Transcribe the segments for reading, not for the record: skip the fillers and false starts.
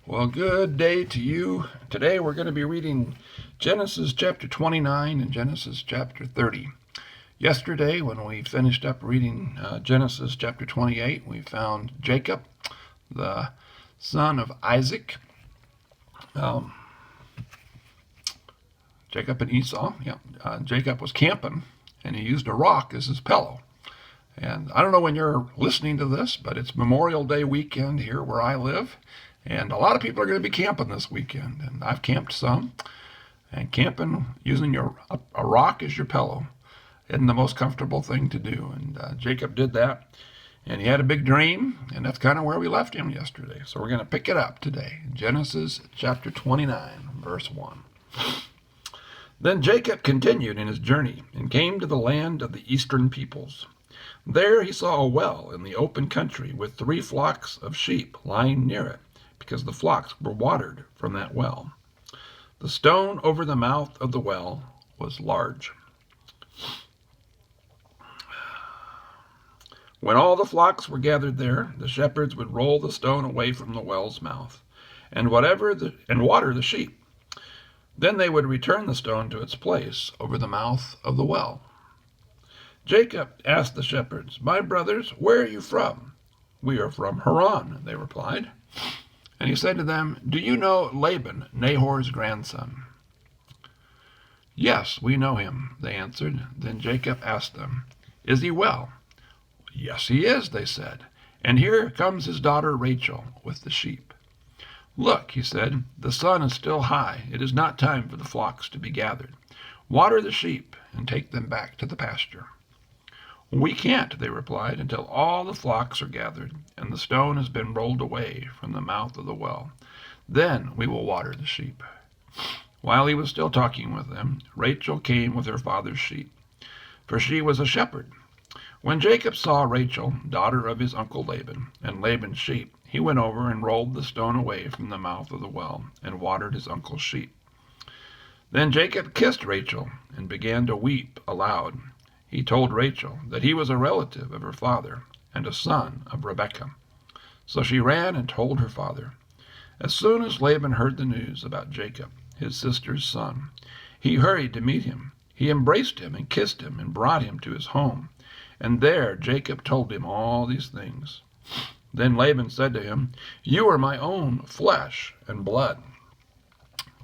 Well, good day to you. Today we're going to be reading Genesis chapter 29 and Genesis chapter 30. Yesterday, when we finished up reading Genesis chapter 28, we found Jacob, the son of Isaac. Jacob and Esau. Jacob was camping, and he used a rock as his pillow. And I don't know when you're listening to this, but it's Memorial Day weekend here where I live. And a lot of people are going to be camping this weekend. And I've camped some. And camping using a rock as your pillow isn't the most comfortable thing to do. And Jacob did that. And he had a big dream. And that's kind of where we left him yesterday. So we're going to pick it up today. Genesis chapter 29, verse 1. Then Jacob continued in his journey and came to the land of the eastern peoples. There he saw a well in the open country with 3 flocks of sheep lying near it, because the flocks were watered from that well. The stone over the mouth of the well was large. When all the flocks were gathered there, the shepherds would roll the stone away from the well's mouth and water the sheep. Then they would return the stone to its place over the mouth of the well. Jacob asked the shepherds, "My brothers, where are you from?" "We are from Haran," they replied. And he said to them, "Do you know Laban, Nahor's grandson?" "Yes, we know him," they answered. Then Jacob asked them, "Is he well?" "Yes, he is," they said. "And here comes his daughter Rachel with the sheep." "Look," he said, "the sun is still high. It is not time for the flocks to be gathered. Water the sheep and take them back to the pasture." "We can't," they replied, "until all the flocks are gathered and the stone has been rolled away from the mouth of the well. Then we will water the sheep." While he was still talking with them, Rachel came with her father's sheep, for she was a shepherd. When Jacob saw Rachel, daughter of his uncle Laban, and Laban's sheep, he went over and rolled the stone away from the mouth of the well and watered his uncle's sheep. Then Jacob kissed Rachel and began to weep aloud. He told Rachel that he was a relative of her father and a son of Rebekah. So she ran and told her father. As soon as Laban heard the news about Jacob, his sister's son, he hurried to meet him. He embraced him and kissed him and brought him to his home. And there Jacob told him all these things. Then Laban said to him, "You are my own flesh and blood."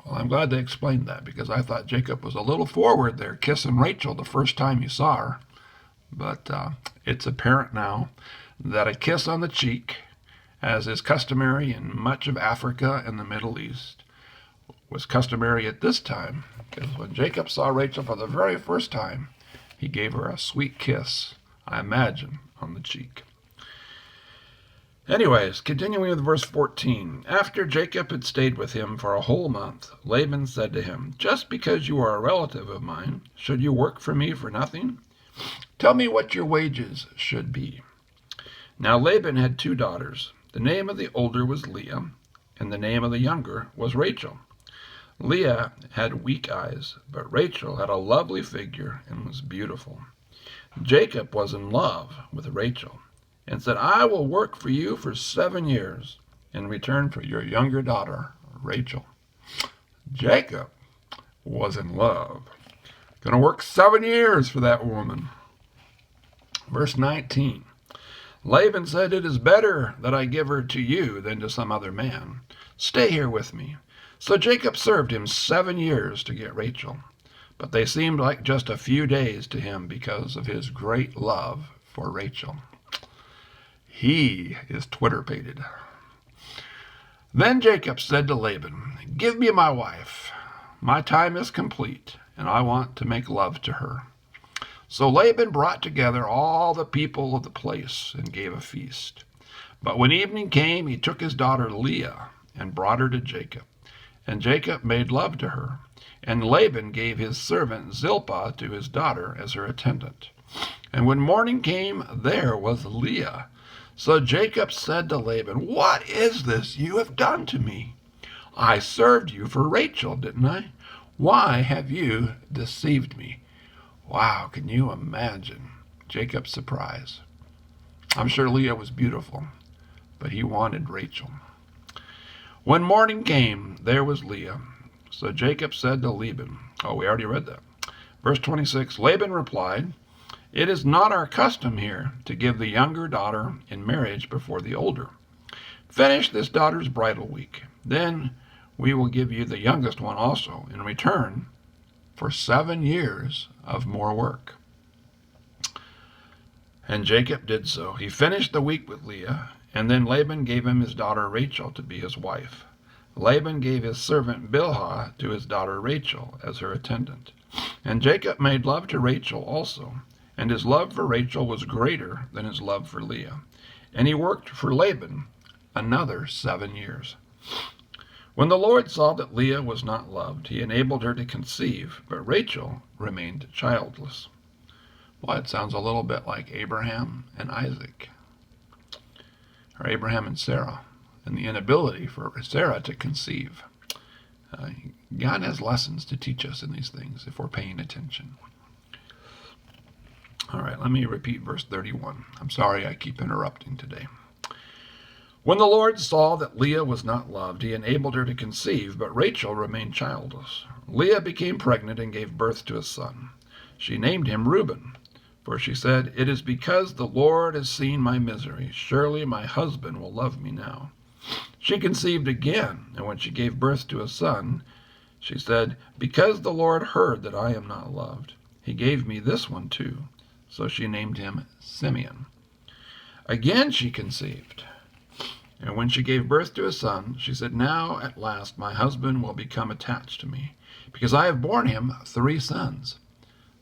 Well, I'm glad they explained that, because I thought Jacob was a little forward there kissing Rachel the first time he saw her. But it's apparent now that a kiss on the cheek, as is customary in much of Africa and the Middle East, was customary at this time, because when Jacob saw Rachel for the very first time, he gave her a sweet kiss, I imagine, on the cheek. Anyways, continuing with verse 14. After Jacob had stayed with him for a whole month, Laban said to him, "Just because you are a relative of mine, should you work for me for nothing? Tell me what your wages should be." Now Laban had 2 daughters. The name of the older was Leah, and the name of the younger was Rachel. Leah had weak eyes, but Rachel had a lovely figure and was beautiful. Jacob was in love with Rachel and said, "I will work for you for 7 years in return for your younger daughter, Rachel." Jacob was in love. Going to work 7 years for that woman. Verse 19. Laban said, "It is better that I give her to you than to some other man. Stay here with me." So Jacob served him 7 years to get Rachel, but they seemed like just a few days to him because of his great love for Rachel. He is Twitter-pated. Then Jacob said to Laban, "Give me my wife. My time is complete, and I want to make love to her." So Laban brought together all the people of the place and gave a feast. But when evening came, he took his daughter Leah and brought her to Jacob. And Jacob made love to her. And Laban gave his servant Zilpah to his daughter as her attendant. And when morning came, there was Leah. So Jacob said to Laban, "What is this you have done to me? I served you for Rachel, didn't I? Why have you deceived me?" Wow, can you imagine Jacob's surprise? I'm sure Leah was beautiful, but he wanted Rachel. When morning came, there was Leah. So Jacob said to Laban, oh, we already read that. Verse 26, Laban replied, it is not our custom here to give the younger daughter in marriage before the older. Finish this daughter's bridal week. Then we will give you the youngest one also in return for 7 years of more work. And Jacob did so. He finished the week with Leah, and then Laban gave him his daughter Rachel to be his wife. Laban gave his servant Bilhah to his daughter Rachel as her attendant. And Jacob made love to Rachel also, and his love for Rachel was greater than his love for Leah. And he worked for Laban another 7 years. When the Lord saw that Leah was not loved, he enabled her to conceive, but Rachel remained childless. Well, it sounds a little bit like Abraham and Isaac, or Abraham and Sarah, and the inability for Sarah to conceive. God has lessons to teach us in these things if we're paying attention. All right, let me repeat verse 31. I'm sorry I keep interrupting today. When the Lord saw that Leah was not loved, he enabled her to conceive, but Rachel remained childless. Leah became pregnant and gave birth to a son. She named him Reuben, for she said, it is because the Lord has seen my misery. Surely my husband will love me now. She conceived again, and when she gave birth to a son, she said, because the Lord heard that I am not loved, he gave me this one too. So she named him Simeon. Again she conceived, and when she gave birth to a son, she said, now at last my husband will become attached to me, because I have borne him 3 sons.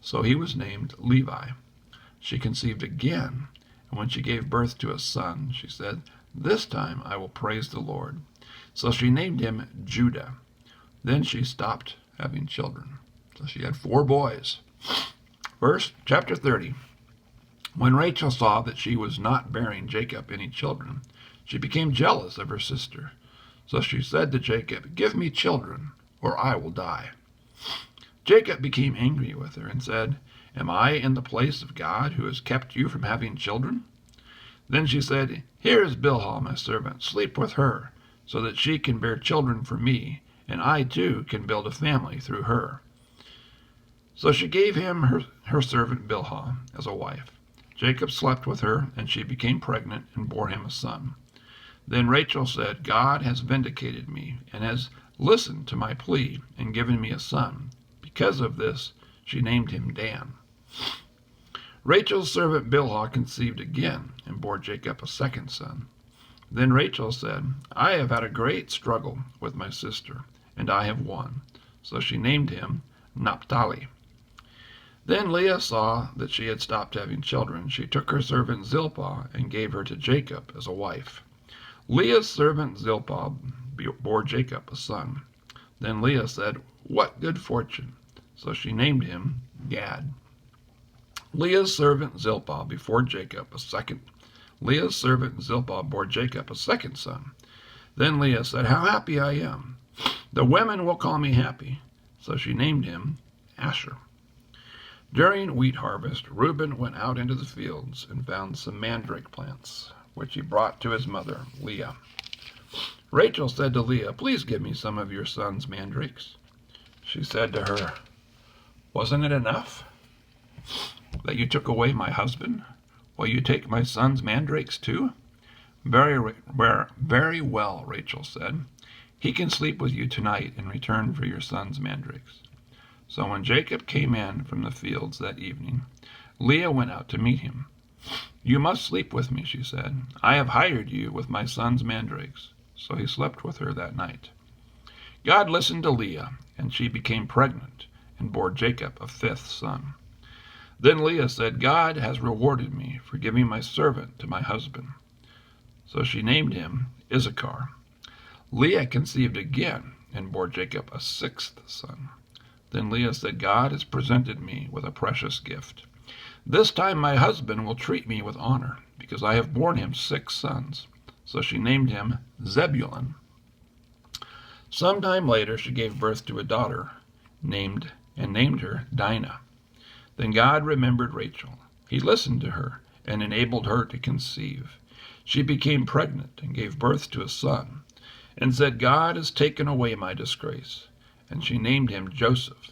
So he was named Levi. She conceived again, and when she gave birth to a son, she said, this time I will praise the Lord. So she named him Judah. Then she stopped having children. So she had 4 boys. Chapter 30. When Rachel saw that she was not bearing Jacob any children, she became jealous of her sister. So she said to Jacob, give me children, or I will die. Jacob became angry with her and said, am I in the place of God who has kept you from having children? Then she said, here is Bilhah, my servant. Sleep with her, so that she can bear children for me, and I too can build a family through her. So she gave him her servant Bilhah as a wife. Jacob slept with her, and she became pregnant and bore him a son. Then Rachel said, God has vindicated me and has listened to my plea and given me a son. Because of this, she named him Dan. Rachel's servant Bilhah conceived again and bore Jacob a second son. Then Rachel said, I have had a great struggle with my sister, and I have won. So she named him Naphtali. Then Leah saw that she had stopped having children. She took her servant Zilpah and gave her to Jacob as a wife. Leah's servant Zilpah bore Jacob a son. Then Leah said, what good fortune! So she named him Gad. Leah's servant Zilpah bore Jacob a second son. Then Leah said, how happy I am! The women will call me happy. So she named him Asher. During wheat harvest, Reuben went out into the fields and found some mandrake plants, which he brought to his mother, Leah. Rachel said to Leah, please give me some of your son's mandrakes. She said to her, wasn't it enough that you took away my husband? Will you take my son's mandrakes too? Very well, Rachel said. He can sleep with you tonight in return for your son's mandrakes. So when Jacob came in from the fields that evening, Leah went out to meet him. You must sleep with me, she said. I have hired you with my son's mandrakes. So he slept with her that night. God listened to Leah, and she became pregnant and bore Jacob a 5th son. Then Leah said, God has rewarded me for giving my servant to my husband. So she named him Issachar. Leah conceived again and bore Jacob a 6th son. Then Leah said, God has presented me with a precious gift. This time my husband will treat me with honor, because I have borne him 6 sons. So she named him Zebulun. Some time later she gave birth to a daughter, named her Dinah. Then God remembered Rachel. He listened to her and enabled her to conceive. She became pregnant and gave birth to a son. and said, God has taken away my disgrace. And she named him Joseph,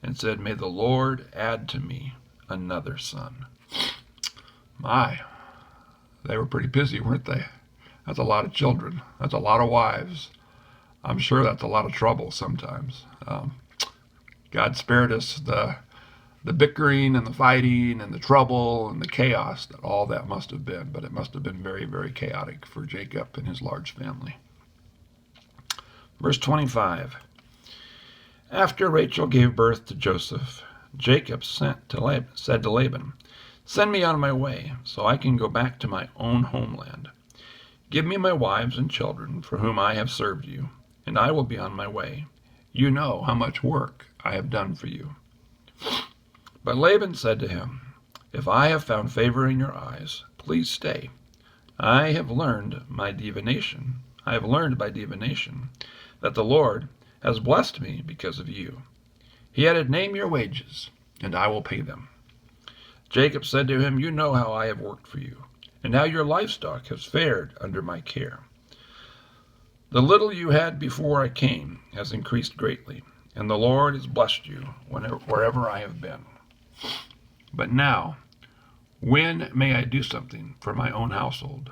and said, May the Lord add to me another son. My, they were pretty busy, weren't they? That's a lot of children. That's a lot of wives. I'm sure that's a lot of trouble sometimes. God spared us the bickering and the fighting and the trouble and the chaos that all that must have been. But it must have been very, very chaotic for Jacob and his large family. Verse 25. After Rachel gave birth to Joseph, Jacob said to Laban, Send me on my way, so I can go back to my own homeland. Give me my wives and children, for whom I have served you, and I will be on my way. You know how much work I have done for you. But Laban said to him, If I have found favor in your eyes, please stay. I have learned by divination that the Lord has blessed me because of you. He added, Name your wages, and I will pay them. Jacob said to him, You know how I have worked for you, and how your livestock has fared under my care. The little you had before I came has increased greatly, and the Lord has blessed you wherever I have been. But now, when may I do something for my own household?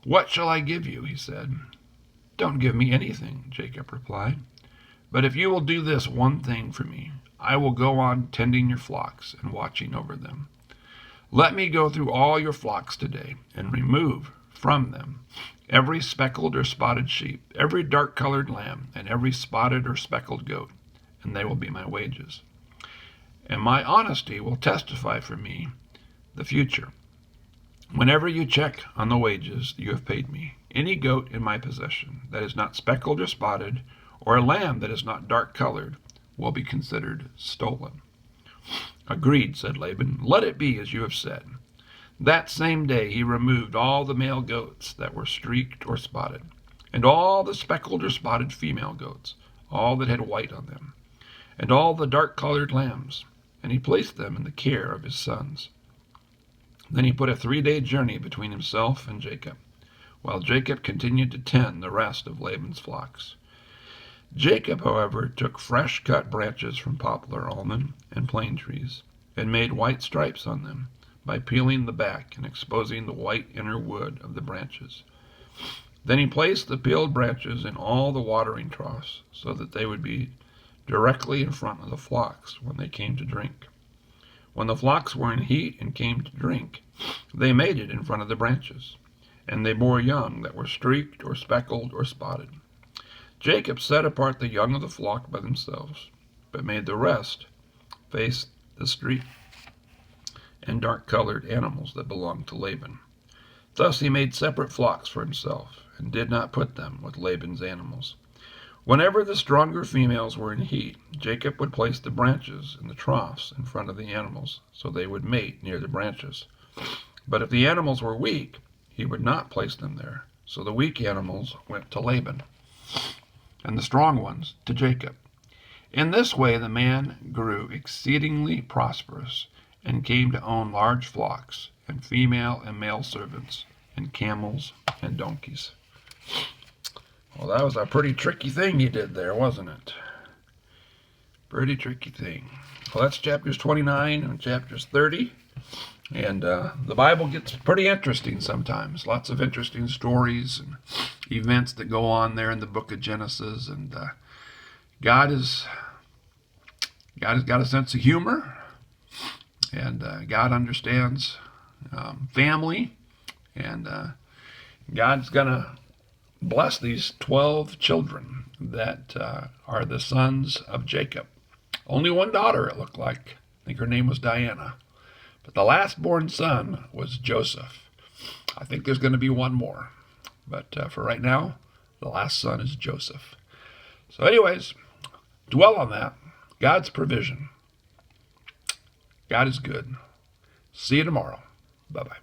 What shall I give you? He said. Don't give me anything, Jacob replied. But if you will do this one thing for me, I will go on tending your flocks and watching over them. Let me go through all your flocks today and remove from them every speckled or spotted sheep, every dark-colored lamb, and every spotted or speckled goat, and they will be my wages. And my honesty will testify for me the future. Whenever you check on the wages you have paid me, any goat in my possession that is not speckled or spotted, or a lamb that is not dark-colored, will be considered stolen. Agreed, said Laban. Let it be as you have said. That same day he removed all the male goats that were streaked or spotted, and all the speckled or spotted female goats, all that had white on them, and all the dark-colored lambs, and he placed them in the care of his sons. Then he put a 3-day journey between himself and Jacob, while Jacob continued to tend the rest of Laban's flocks. Jacob, however, took fresh-cut branches from poplar, almond, and plane trees, and made white stripes on them by peeling the back and exposing the white inner wood of the branches. Then he placed the peeled branches in all the watering troughs, so that they would be directly in front of the flocks when they came to drink. When the flocks were in heat and came to drink, they mated in front of the branches, and they bore young that were streaked or speckled or spotted. Jacob set apart the young of the flock by themselves, but made the rest face the streaked and dark-colored animals that belonged to Laban. Thus he made separate flocks for himself, and did not put them with Laban's animals. Whenever the stronger females were in heat, Jacob would place the branches in the troughs in front of the animals, so they would mate near the branches. But if the animals were weak, he would not place them there, so the weak animals went to Laban, and the strong ones to Jacob. In this way the man grew exceedingly prosperous, and came to own large flocks, and female and male servants, and camels and donkeys. Well, that was a pretty tricky thing he did there, wasn't it? Pretty tricky thing. Well, that's chapters 29 and chapters 30. And the Bible gets pretty interesting sometimes. Lots of interesting stories and events that go on there in the book of Genesis. And God has got a sense of humor. And God understands family. And God's going to bless these 12 children that are the sons of Jacob. Only one daughter, it looked like. I think her name was Diana. But the last-born son was Joseph. I think there's going to be one more. But for right now, the last son is Joseph. So anyways, dwell on that. God's provision. God is good. See you tomorrow. Bye-bye.